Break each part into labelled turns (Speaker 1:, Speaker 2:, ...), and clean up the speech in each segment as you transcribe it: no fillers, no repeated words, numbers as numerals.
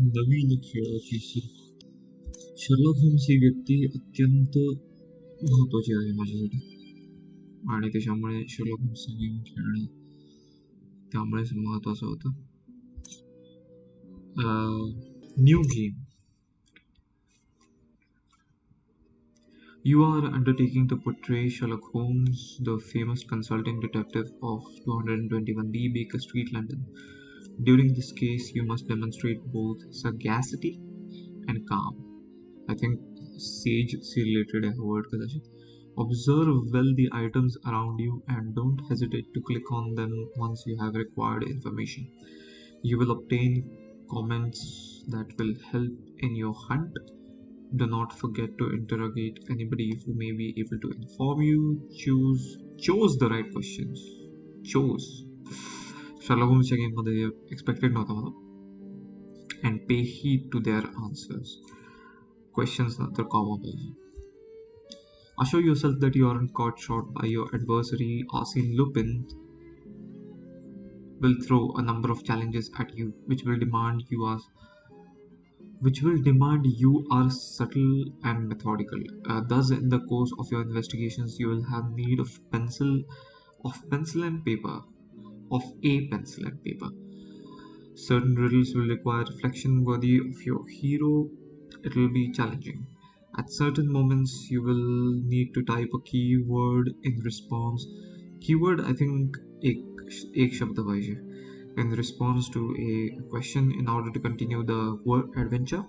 Speaker 1: नवीन खेळाची सुरू. Sherlock Holmes ही व्यक्ती अत्यंत महत्वाची आहे माझ्यासाठी आणि त्याच्यामुळे शर्लॉक होम्सचा गेम खेळणं त्यामुळेच महत्वाचं होतं. New game. You are undertaking to portray Sherlock Holmes, the famous consulting detective of 221B Baker Street, London. During this case, you must demonstrate both sagacity and calm. I think sage से related है word कदाचित. Observe well the items around you and don't hesitate to click on them once you have required information. You will obtain comments that will help in your hunt. Do not forget to interrogate anybody who may be able to inform you. Choose the right questions. Chose. Sherlock Holmesच्या गेममध्ये expected नव्हता मला. And pay heed to their answers. Questions नंतर comma पाहिजे. Assure yourself that you aren't caught short by your adversary. Arsene Lupin will throw a number of challenges at you, which will demand you are subtle and methodical. Thus, in the course of your investigations, you will have need of a pencil and paper. Certain riddles will require reflection worthy of your hero. It will be challenging. At certain moments, you will need to type a keyword in response. Keyword, I think, एक शब्द पाहिजे. In response to a question in order to continue the adventure.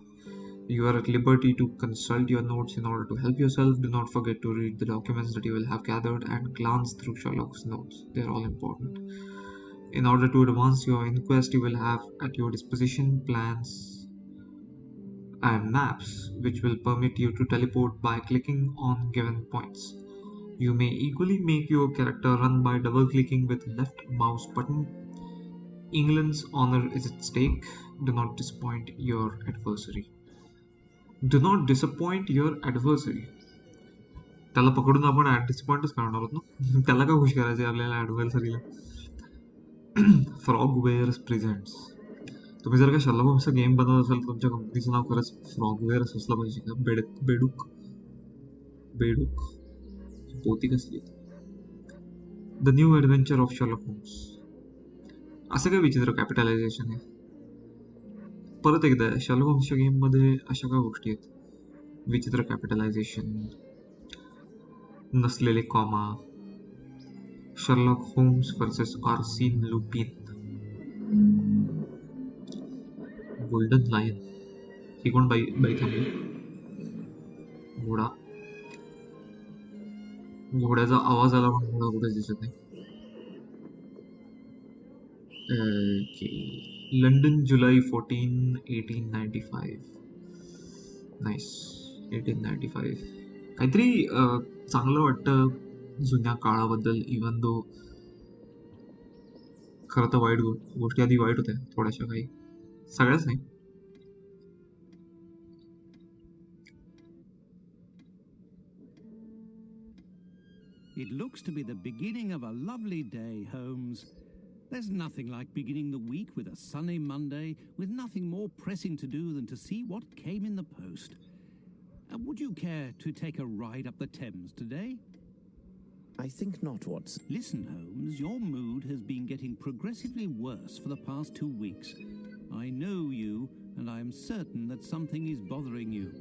Speaker 1: You are at liberty to consult your notes in order to help yourself. Do not forget to read the documents that you will have gathered and glance through Sherlock's notes. They are all important. In order to advance your inquest, you will have at your disposition plans and maps which will permit you to teleport by clicking on given points. You may equally make your character run by double clicking with left mouse button. England's honor is at stake. Do not disappoint your adversary. Do not disappoint your adversary. त्याला पकडून आपण डिसअपॉइंटच करणार आहोत ना. त्याला काय खुश करायचे आपल्याला ॲडव्हर्सरीला. फ्रॉगवेअर्स प्रेझेंट्स. तुम्ही जर का शर्लॉक होम्सचा गेम बनवत असाल तर तुमच्या कंपनीचं नाव खरंच फ्रॉगवेअर्स असलं पाहिजे का. बेडूक पोती कसली. The new adventure of Sherlock Holmes. असं काय विचित्र कॅपिटलायझेशन आहे. परत एकदा शर्लॉक होम्सच्या गेममध्ये अशा काय गोष्टी आहेत. विचित्र कॅपिटलायझेशन, नसलेले comma. Sherlock Holmes versus Arsene Lupin. Golden lion. ही कोण बाई थांबली. घोड्याचा आवाज आला पण घोडा कुठेच दिसत नाही. लंडन जुलै 14, 1895. नाईस. 1895. काहीतरी चांगलं वाटतं जुन्या काळाबद्दल. इवन दो खरं तर वाईट गोष्टी आधी वाईट होत्या थोड्याशा काही. सगळ्याच नाही.
Speaker 2: It looks to be the beginning of a lovely day, Holmes. There's nothing like beginning the week with a sunny Monday, with nothing more pressing to do than to see what came in the post. Would you care to take a ride up the Thames today?
Speaker 3: I think not, Watson.
Speaker 2: Listen, Holmes, your mood has been getting progressively worse for the past 2 weeks. I know you, and I am certain that something is bothering you.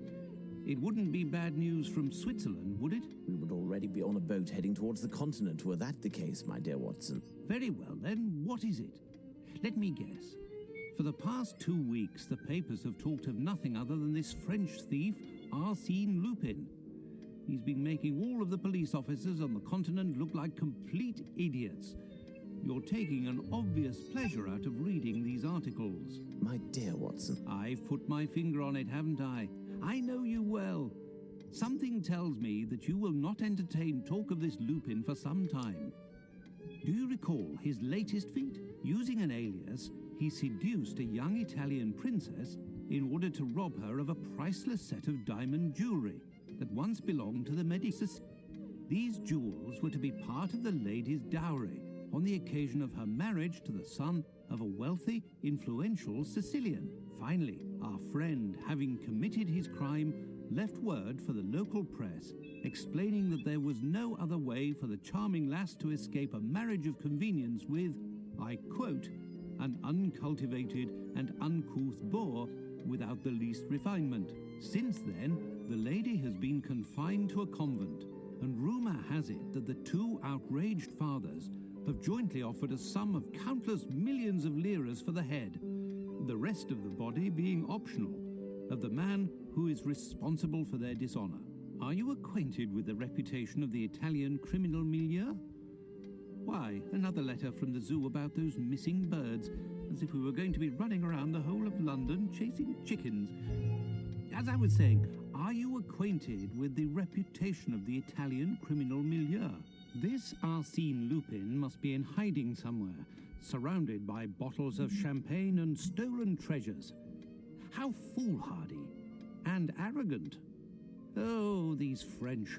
Speaker 2: It wouldn't be bad news from Switzerland, would it?
Speaker 3: We would already be on a boat heading towards the continent were that the case, my dear Watson.
Speaker 2: Very well, then, what is it? Let me guess. For the past 2 weeks, the papers have talked of nothing other than this French thief, Arsène Lupin. He's been making all of the police officers on the continent look like complete idiots. You're taking an obvious pleasure out of reading these articles.
Speaker 3: My dear Watson.
Speaker 2: I've put my finger on it, haven't I? I know you well. Something tells me that you will not entertain talk of this Lupin for some time. Do you recall his latest feat? Using an alias, he seduced a young Italian princess in order to rob her of a priceless set of diamond jewelry that once belonged to the Medicis. These jewels were to be part of the lady's dowry on the occasion of her marriage to the son of a wealthy, influential Sicilian. Finally, Our friend, having committed his crime, left word for the local press explaining that there was no other way for the charming lass to escape a marriage of convenience with, I quote, an uncultivated and uncouth boor without the least refinement. Since then, the lady has been confined to a convent, and rumour has it that the two outraged fathers have jointly offered a sum of countless millions of liras for the head, the rest of the body being optional, of the man who is responsible for their dishonour. Are you acquainted with the reputation of the Italian criminal milieu? Why, another letter from the zoo about those missing birds, as if we were going to be running around the whole of London chasing chickens. As I was saying, are you acquainted with the reputation of the Italian criminal milieu? This Arsène Lupin must be in hiding somewhere, surrounded by bottles of champagne and stolen treasures. How foolhardy and arrogant. Oh, these French.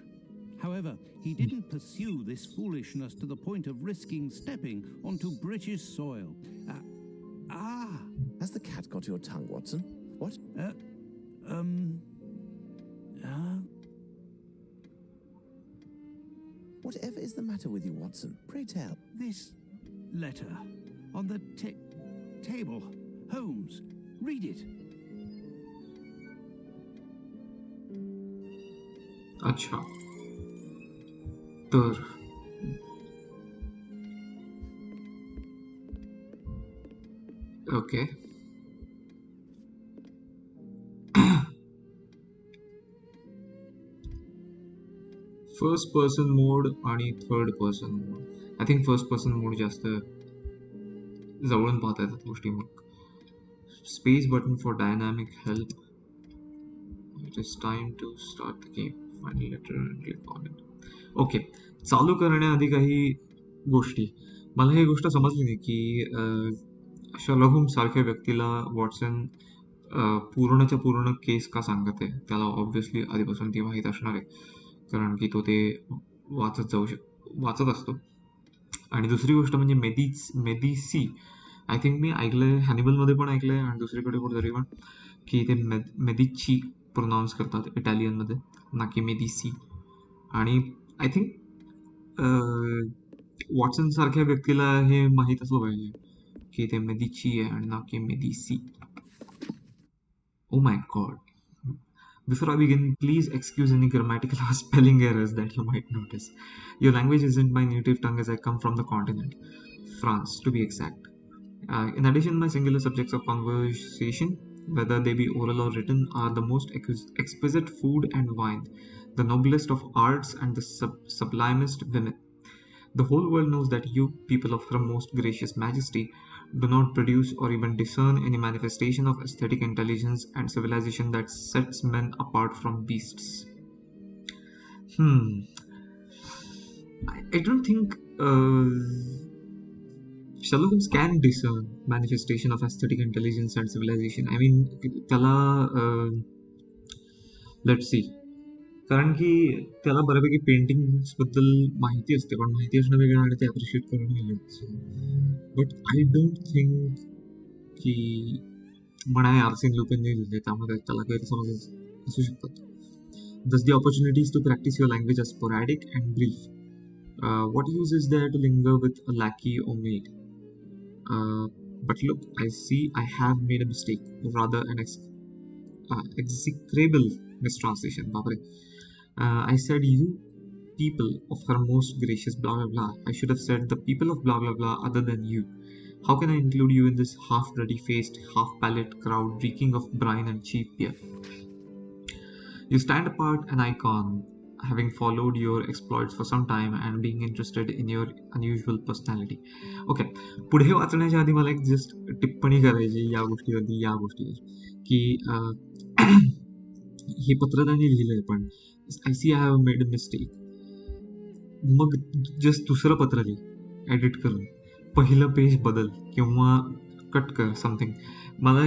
Speaker 2: However, he didn't pursue this foolishness to the point of risking stepping onto British soil.
Speaker 3: Has the cat got your tongue, Watson? What? Whatever is the matter with you, Watson? Pray tell.
Speaker 2: This letter on the table. Holmes, read it.
Speaker 1: अच्छा तर okay first person mode आणि third person mode I think first person mode जास्त जवळून पाहता येतात गोष्टी मग space button for dynamic help it is time to start the game final letter and click on it okay चालू करण्याआधी काही गोष्टी मला ही गोष्ट समजली नाही की शर्लॉक होम्स सारख्या व्यक्तीला वॉटसन पूर्णच्या पूर्ण केस का सांगत आहे त्याला ऑब्व्हियसली आधीपासून ती माहीत असणार आहे कारण की तो ते वाचत असतो आणि दुसरी गोष्ट म्हणजे मेदिसी आय थिंक मी ऐकलंय हॅनिबलमध्ये पण ऐकलंय आणि दुसरीकडे कुठेतरी पण की ते मेदिची प्रोनाऊन्स करतात इटालियनमध्ये ना की मेदिसी आणि आय थिंक वॉटसन सारख्या व्यक्तीला हे माहीत असलं पाहिजे की ते मेदिची आहे आणि ना की Medici oh my god Before I begin, please excuse any grammatical or spelling errors that you might notice. Your language isn't my native tongue as I come from the continent, France to be exact. In addition, my singular subjects of conversation, whether they be oral or written, are the most exquisite food and wine, the noblest of arts and the sublimest women. The whole world knows that you, people of her most gracious majesty, do not produce or even discern any manifestation of aesthetic intelligence and civilization that sets men apart from beasts. I don't think Sherlock Holmes can discern manifestation of aesthetic intelligence and civilization. I mean, त्याला let's see. कारण की त्याला बऱ्यापैकी paintings बद्दल माहिती असते पण माहिती असणं वेगळं आणि ते अप्रिशिएट करणं वेगळं बट आय डोंट थिंक की म्हणाय आर्सेन लुपेनने लिहिले त्यामध्ये त्याला गैरसमज असू शकतात Thus the opportunities to practice your language are sporadic and brief. What use is there to linger with a lackey or maid? But look, I see I have made a mistake, or rather an execrable mistranslation. I said you people of her most gracious blah blah blah. I should have said the people of blah blah blah other than you. How can I include you in this half ruddy faced, half pallid crowd reeking of brine and cheap beer? You stand apart, an icon, having followed your exploits for some time and being interested in your unusual personality. Okay, पुढे वाचण्याच्या आधी मला एक just टिप्पणी करायची या गोष्टीवर की हे पत्र त्यांनी लिहिलंय पण I see I have made a mistake मग जस्ट दुसरं पत्र लिहि एडिट करून पहिलं पेज बदल किंवा कट कर समथिंग मला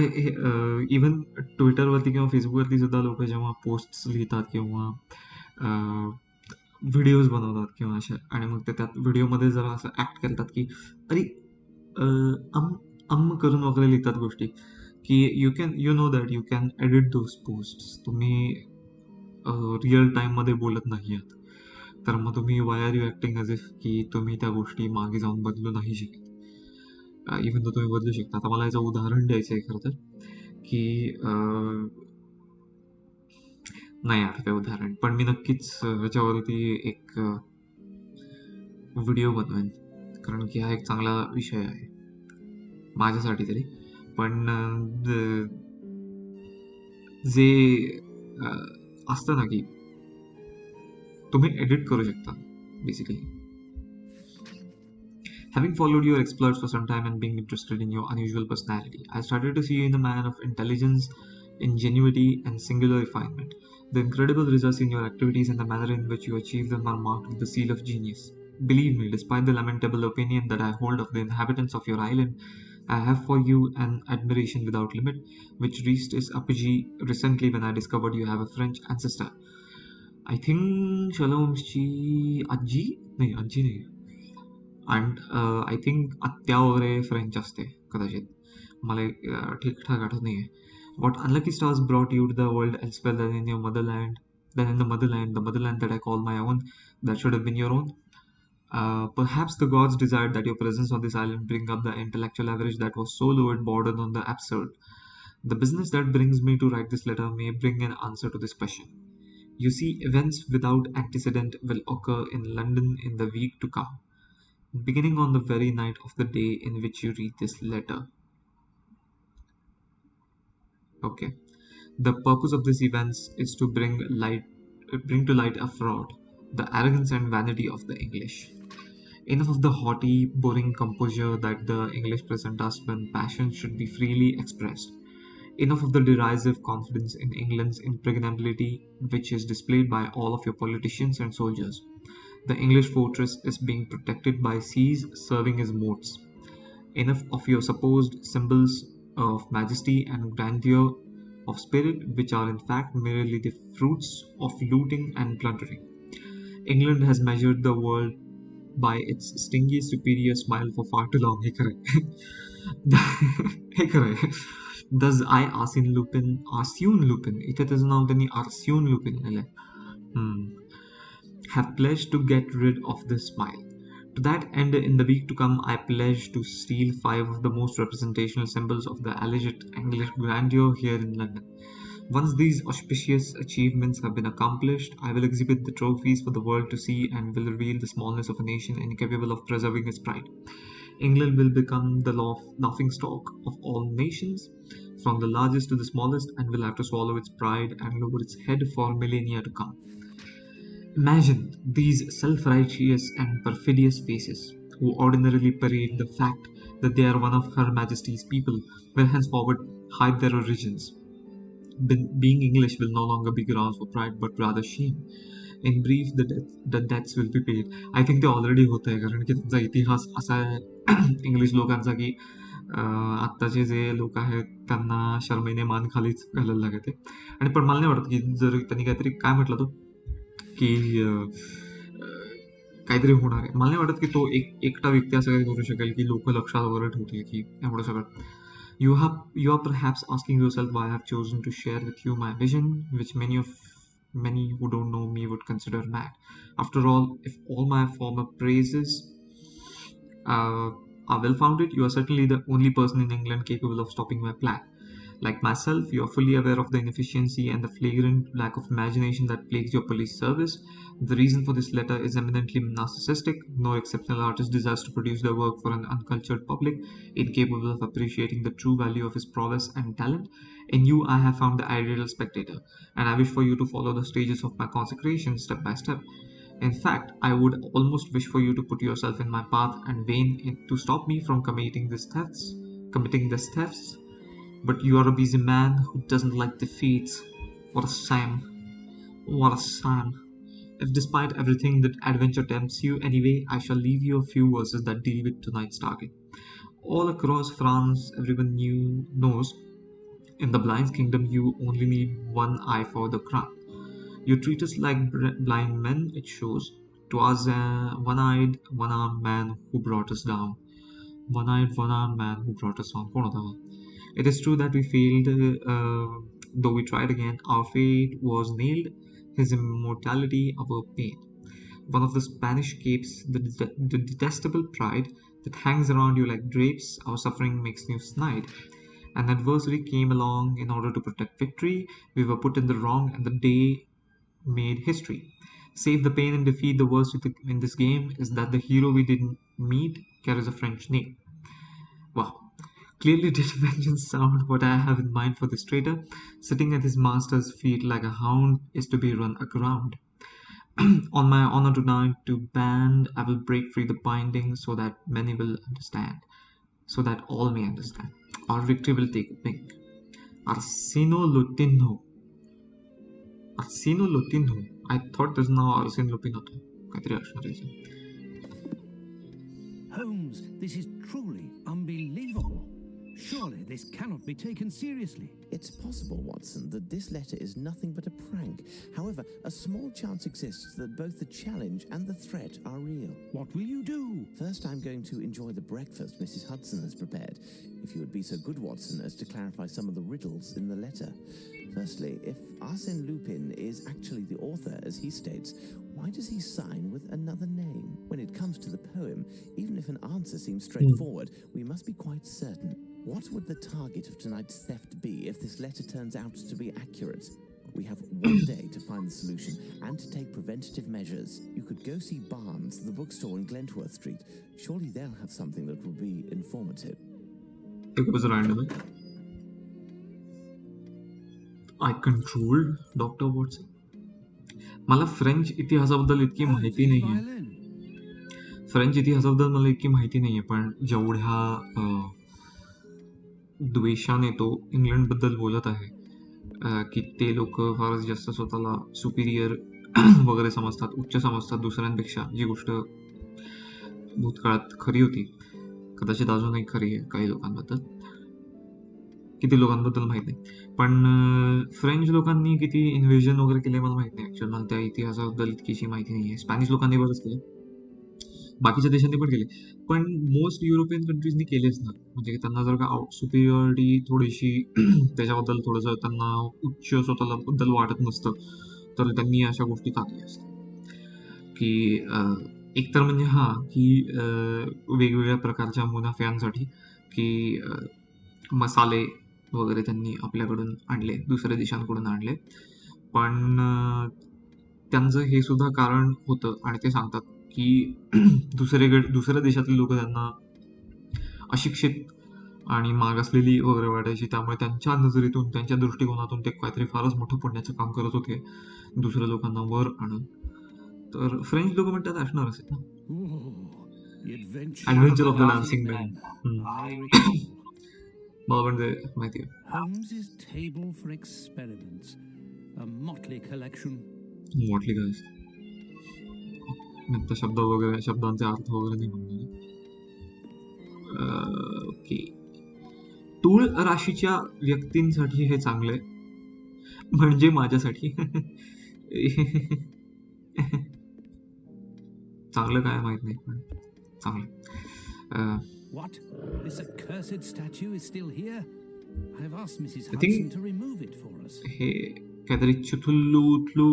Speaker 1: इवन ट्विटरवरती किंवा फेसबुकवरती सुद्धा लोक जेव्हा पोस्ट्स लिहितात किंवा व्हिडिओज बनवतात किंवा अशा आणि मग ते त्यात व्हिडिओमध्ये जरा असं ॲक्ट करतात की अरे करून वगैरे लिहितात गोष्टी की you know that you can edit those posts. तुम्ही रिअल टाइममध्ये बोलत नाही आहात, तर मग तुम्ही why are you acting as if की तुम्ही त्या गोष्टी मागे जाऊन बदलू नाही शकत, इवन तो तुम्ही बदलू शकता. आता मला याचं उदाहरण द्यायचं आहे खरं तर, की नाही आठवत उदाहरण, पण मी नक्कीच ह्याच्यावरती एक व्हिडिओ बनवेन, कारण की हा एक चांगला विषय आहे माझ्यासाठी तरी. पण जे असतं ना की तुम्ही एडिट करू शकता basically. Having followed your exploits for some time and being interested in your unusual personality, I started to see you in a man of intelligence, ingenuity, and singular refinement. The incredible results in your activities and the manner in which you achieve them are marked with the seal of genius. Believe me, despite the lamentable opinion that I hold of the inhabitants of your island, I have for you an admiration without limit, which reached its apogee recently when I discovered you have a French ancestor. I think Sherlock Holmesची आजी नाही, आजी नाही, and I think आत्या वगैरे French असते कदाचित, मला ठीकठाक आठवत नाही आहे. What unlucky stars brought you to the world elsewhere than in your motherland, than in the motherland that I call my own, that should have been your own? Perhaps the gods desired that your presence on this island bring up the intellectual average that was so low it bordered on the absurd. The business that brings me to write this letter may bring an answer to this question. You see, events without antecedent will occur in London in the week to come, beginning on the very night of the day in which you read this letter. Okay. The purpose of these events is to bring to light a fraud, the arrogance and vanity of the English. Enough of the haughty, boring composure that the English present us when passion should be freely expressed. Enough of the derisive confidence in England's impregnability, which is displayed by all of your politicians and soldiers. The English fortress is being protected by seas serving as moats. Enough of your supposed symbols of majesty and grandeur of spirit, which are in fact merely the fruits of looting and plundering. England has measured the world by its stingy superior smile for far too long. हे खरंय. हे खरंय. Thus I Arsene Lupin, इथे त्याचं नाव त्यांनी Arsene Lupin लिहिलंय, have pledged to get rid of this smile. To that end, in the week to come, I pledge to steal 5 of the most representational symbols of the alleged English grandeur here in London. Once these auspicious achievements have been accomplished, I will exhibit the trophies for the world to see and will reveal the smallness of a nation incapable of preserving its pride. England will become the laughing stock of all nations, from the largest to the smallest, and will have to swallow its pride and lower its head for millennia to come. Imagine these self-righteous and perfidious faces, who ordinarily parade the fact that they are one of Her Majesty's people, will henceforward hide their origins. Being English will no longer be grounds for pride, but rather shame. In brief, the debts will be paid. I think ते already होत आहे, कारण की त्यांचा इतिहास असा आहे English लोकांचा की आत्ताचे जे लोक आहेत त्यांना शर्मेने मान खालीच घालायला लागते. आणि पण मला नाही वाटत की जर त्यांनी काहीतरी काय म्हटलं तो की काहीतरी होणार आहे. मला नाही वाटत की तो एकटा व्यक्ती असं काही करू शकेल की लोक लक्षात वगैरे ठेवतील की एवढं सगळं. You are perhaps asking yourself why I have chosen to share with you my vision, which many who don't know me would consider mad. After all, if all my former praises are well founded, you are certainly the only person in England capable of stopping my plan. Like myself, you are fully aware of the inefficiency and the flagrant lack of imagination that plagues your police service. The reason for this letter is eminently narcissistic. No exceptional artist desires to produce their work for an uncultured public, incapable of appreciating the true value of his prowess and talent. In you, I have found the ideal spectator, and I wish for you to follow the stages of my consecration step by step. In fact, I would almost wish for you to put yourself in my path and to stop me from committing these thefts. But you are a busy man who doesn't like defeats. What a shame. What a shame. If despite everything that adventure tempts you anyway, I shall leave you a few verses that deal with tonight's target. All across France, everyone knows in the Blind's kingdom you only need one eye for the crown. You treat us like blind men, it shows. 'Twas a one-eyed, one-armed man who brought us down. One-eyed, one-armed man who brought us down. कोण होता? It is true that we failed, though we tried again. Our fate was nailed, his immortality, our pain. One of the Spanish capes, the detestable pride that hangs around you like drapes, our suffering makes you snide. An adversary came along in order to protect victory. We were put in the wrong, and the day made history. Save the pain and defeat. The worst in this game is that the hero we didn't meet carries a French name. Wow. Clearly did vengeance sound what I have in mind for this traitor. Sitting at his master's feet like a hound is to be run aground. On my honor tonight to band, I will break free the binding so that many will understand, so that all may understand. Our victory will take wing. Arsino Lutino. Arsino Lutino. I thought this now Arsino Lupino. काहीतरी असणार आहे.
Speaker 2: Holmes, this is truly unbelievable. Surely this cannot be taken seriously.
Speaker 3: It's possible, Watson, that this letter is nothing but a prank. However, a small chance exists that both the challenge and the threat are real.
Speaker 2: What will you do?
Speaker 3: First, I'm going to enjoy the breakfast Mrs. Hudson has prepared. If you would be so good, Watson, as to clarify some of the riddles in the letter. Firstly, if Arsène Lupin is actually the author, as he states, why does he sign with another name? When it comes to the poem, even if an answer seems straightforward, we must be quite certain. What would the target of tonight's theft be if this letter turns out to be accurate? We have one day to find the solution and to take preventative measures. You could go see Barnes, the bookstore in Glentworth Street. Surely they'll have something that will be informative.
Speaker 1: It was random. I controlled Dr. Watson. मला French इतिहासाबद्दल इतकी माहिती नाहीये. French इतिहासाबद्दल मला इतकी माहिती नाहीये, पण जेवढ्या द्वेषाने तो इंग्लंडबद्दल बोलत आहे, की ते लोक फारच जास्त स्वतःला सुपिरियर वगैरे समजतात, उच्च समजतात दुसऱ्यांपेक्षा, जी गोष्ट भूतकाळात खरी होती, कदाचित अजूनही खरी आहे काही लोकांबद्दल. किती लोकांबद्दल माहित नाही, पण फ्रेंच लोकांनी किती इन्व्हेजन वगैरे केले मला माहित नाही. ऍक्च्युअली मला त्या इतिहासाबद्दल इतकीशी माहिती नाही आहे. स्पॅनिश लोकांनी बरंच केलं, बाकीच्या देशांनी पण केले, पण मोस्ट युरोपियन कंट्रीजनी केलेच ना. म्हणजे त्यांना जर का सुपिरियरिटी थोडीशी त्याच्याबद्दल थोडंसं त्यांना उच्च स्वतःला बद्दल वाटत नसतं, तर त्यांनी अशा गोष्टी टाकल्या असतात की एकतर म्हणजे की वेगवेगळ्या प्रकारच्या मुनाफ्यांसाठी की मसाले वगैरे त्यांनी आपल्याकडून आणले, दुसऱ्या देशांकडून आणले, पण त्यांचं हे सुद्धा कारण होतं आणि ते सांगतात की दुसऱ्या देशातले लोक त्यांना अशिक्षित आणि मागासलेली वगैरे वाटायची, त्यामुळे त्यांच्या नजरेतून, त्यांच्या दृष्टिकोनातून ते काहीतरी फारच मोठं पुण्याचं काम करत होते दुसऱ्या लोकांना वर आणून. तर फ्रेंच लोक म्हणतात असणार असेल ना, adventure of the dancing man. मला पण ते माहिती आहे.
Speaker 2: Holmes's table for experiments, a motley collection.
Speaker 1: मोठली काय असते शब्द वगैरे, शब्दांचे अर्थ वगैरे नाही म्हणणार. ओके. तूळ राशीच्या व्यक्तींसाठी हे चांगलंय, म्हणजे माझ्यासाठी चांगलं काय माहित नाही, पण चांगलं.
Speaker 2: What? This accursed statue is still here? I have asked Mrs.
Speaker 1: I think
Speaker 2: Hudson to remove it for us.
Speaker 1: हे काहीतरी चुतलुतलू,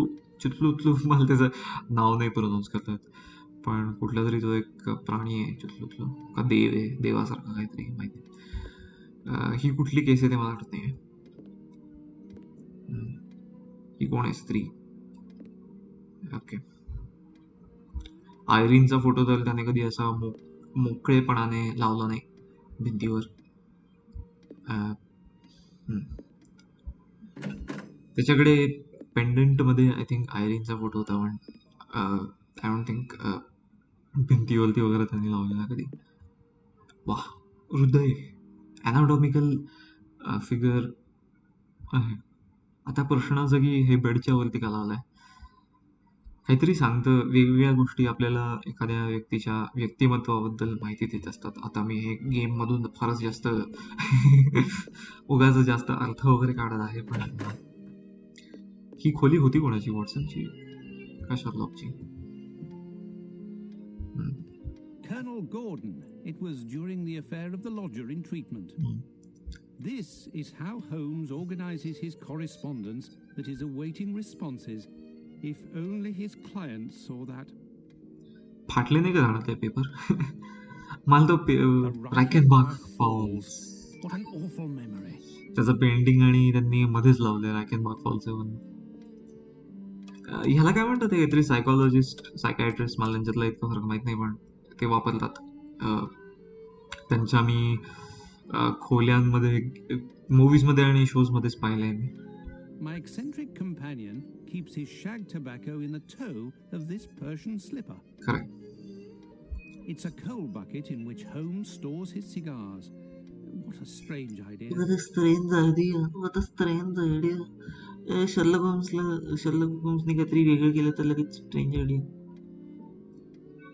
Speaker 1: मला त्याचं नाव नाही प्रोनाऊन्स करतात, पण कुठला तरी तो एक प्राणी आहे चुतलुतलू, का देव आहे, देवासारखा काहीतरी, माहिती. ही कुठली केस आहे ते मला वाटत नाही. ही कोण आहे, स्त्री? ओके. आयरीनचा फोटो तर त्याने कधी असा मोकळेपणाने लावला नाही भिंतीवर. त्याच्याकडे पेंडंट मध्ये आय थिंक आयरीनचा फोटो होता, पण आय डोंट थिंक भिंतीवरती वगैरे त्यांनी लावलेला कधी. वाह, हृदय, अॅनाटॉमिकल फिगर आहे. आता प्रश्न असा की हे बेडच्या वरती का लावलाय, काहीतरी सांगतं. वेगवेगळ्या गोष्टी आपल्याला एखाद्या व्यक्तीच्या व्यक्तिमत्वाबद्दल माहिती देत असतात. आता मी हे गेम मधून फारच जास्त उगाच जास्त अर्थ वगैरे काढत आहे, पण ही खोली होती कोणाची, वॉटसनची का शर्लॉकची?
Speaker 2: Colonel Gordon. It was during the affair of the lodger in treatment. This is how Holmes organizes his correspondence that is awaiting responses. If only his clients saw that.
Speaker 1: फाटले नाही का जाणार ते पेपर? मला तो
Speaker 2: The
Speaker 1: रॅक
Speaker 2: Reichenbach
Speaker 1: Falls
Speaker 2: Falls. What an awful memory.
Speaker 1: त्याचं painting आणि त्यांनी मध्येच लावलंय रॅकेनबॅक फॉलचं पण. ह्याला काय म्हणतात ते काहीतरी सायकोलॉजिस्ट सायकॅट्रिस्ट, मला त्यांच्यातला इतका फरक माहित नाही, पण ते वापरतात त्यांच्या मी खोल्यांमध्ये मूवीजमध्ये आणि शोजमध्येच पाहिलंय मी.
Speaker 2: My eccentric companion keeps his shag tobacco in the toe of this Persian slipper.
Speaker 1: खरंय.
Speaker 2: It's a coal bucket in which Holmes stores his cigars. What a strange idea.
Speaker 1: What a strange idea. What a strange idea. Sherlock होम्सने काहीतरी वेगळं केलं तर लगेच strange idea.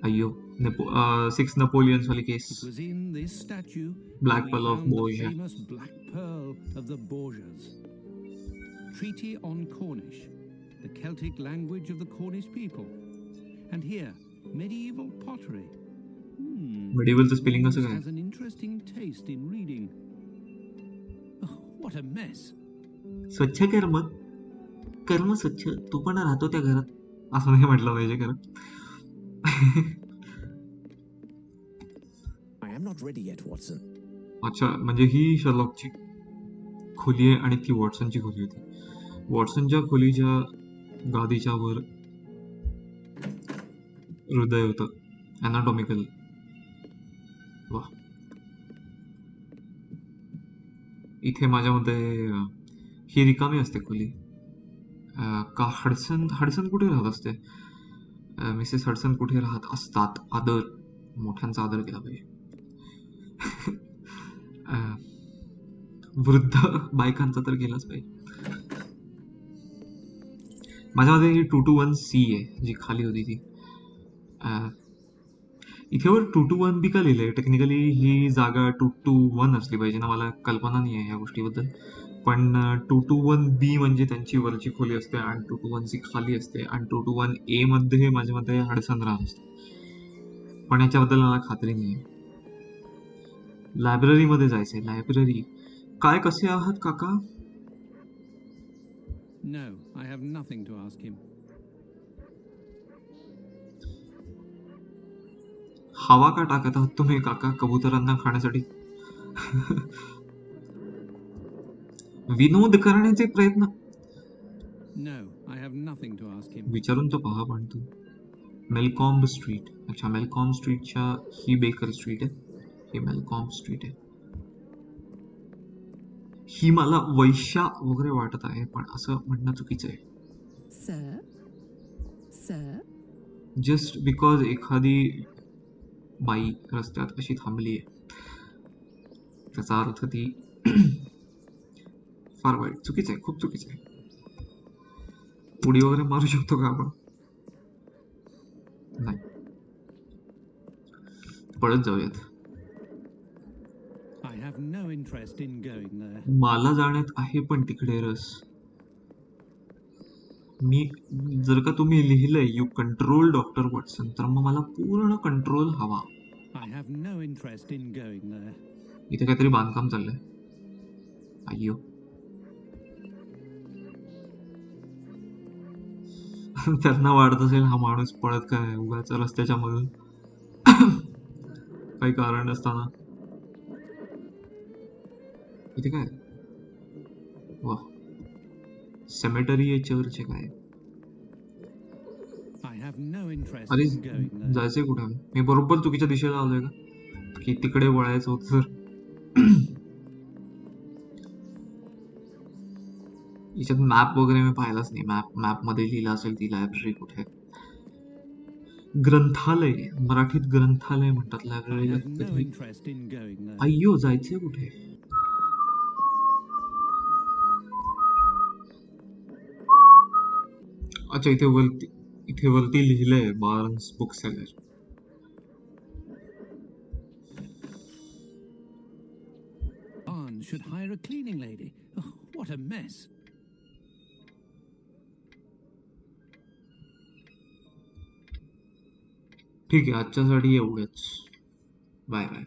Speaker 1: अय्यो, 6 Napoleons वाली case.
Speaker 2: It was in this statue
Speaker 1: Black
Speaker 2: that we
Speaker 1: Pearl of
Speaker 2: found the
Speaker 1: Bourges.
Speaker 2: famous Black Pearl of the Borgias. Treaty on Cornish, the Celtic language of the Cornish people. And here, medieval pottery.
Speaker 1: Medievalचं spelling कसं काय?
Speaker 2: Has an interesting taste in reading. Oh, what a mess.
Speaker 1: स्वच्छ कर्म स्वच्छ. तू पण राहतो त्या घरात असं नाही म्हटलं पाहिजे खरं.
Speaker 3: I am not ready yet, Watson.
Speaker 1: अच्छा, म्हणजे ही शर्लॉकची खोली आहे आणि ती वॉटसनची खोली होती. वॉटसनच्या खोलीच्या गादीच्या वर हृदय होतं, अनाटॉमिकल. वा, इथे माझ्या मते ही रिकामी असते खोली का? हडसन कुठे राहत असते? मिसेस हडसन कुठे राहत असतात? आदर, मोठ्यांचा आदर केला पाहिजे. वृद्ध बायकांचा तर केलाच पाहिजे. माझ्या मध्ये ही 221C आहे जी खाली होती ती. इथे वर 221B का लिहिलंय? टेक्निकली ही जागा 221 असली पाहिजे ना, मला कल्पना नाही आहे या गोष्टीबद्दल. पण 221B म्हणजे त्यांची वरची खोली असते आणि 221C खाली असते आणि 221A मध्ये माझ्या मते हडसन राहत असते, पण याच्याबद्दल मला खात्री नाही आहे. लायब्ररीमध्ये जायचंय. लायब्ररी काय? कसे आहात काका?
Speaker 2: No, I have nothing to ask him.
Speaker 1: हवा का टाकत आहात तुम्ही काका कबुतरांना खाण्यासाठी? विनोद करण्याचे प्रयत्न.
Speaker 2: No, I have nothing to ask him.
Speaker 1: विचारून तर पहा. पण तू मेलकॉम्ब स्ट्रीट. अच्छा, मेलकॉम्ब स्ट्रीटच्या ही बेकर स्ट्रीट आहे, ही मेलकॉम्ब स्ट्रीट आहे. ही मला वैश्या वगैरे वाटत आहे, पण असं म्हणणं चुकीचं आहे. जस्ट बिकॉज एखादी बाई रस्त्यात अशी थांबली आहे त्याचा अर्थ ती फार वाईट, चुकीचं आहे, खूप चुकीचं आहे. उडी वगैरे मारू शकतो का आपण? नाही, पळत जाऊयात.
Speaker 2: I have no interest in going there.
Speaker 1: मला जाण्यात आहे पण तिकडे रस. मी जर का तुम्ही लिहिलंय यू कंट्रोल डॉक्टर वॉटसन, तर मग मला पूर्ण कंट्रोल हवा.
Speaker 2: I have no interest in going there.
Speaker 1: इथे काहीतरी बांधकाम चाललंय. अय्यो. त्यांना वाटत असेल हा माणूस पळत काय उगाच रस्त्याच्या मधून काही कारण नसताना. इथे काय? वा, सेमेटरी आहे, चर्च आहे काय?
Speaker 2: I have no interest
Speaker 1: अरे
Speaker 2: in going there.
Speaker 1: जायचंय कुठे? मी बरोबर चुकीच्या दिशेला आलोय का? की तिकडे वळायचं होतं तर? याच्यात मॅप वगैरे मी पाहिलाच नाही. मॅप मध्ये लिहिलं असेल ती लायब्ररी कुठे. ग्रंथालय, मराठीत ग्रंथालय म्हणतात
Speaker 2: I
Speaker 1: लायब्ररीला.
Speaker 2: have no interest in going there.
Speaker 1: अय्यो, जायचंय कुठे? अच्छा, इथे वरती लिहिलंय Barnes book seller.
Speaker 2: Barnes should hire a cleaning lady. Oh, what a mess.
Speaker 1: ठीक आहे, आजच्यासाठी एवढंच. Bye bye.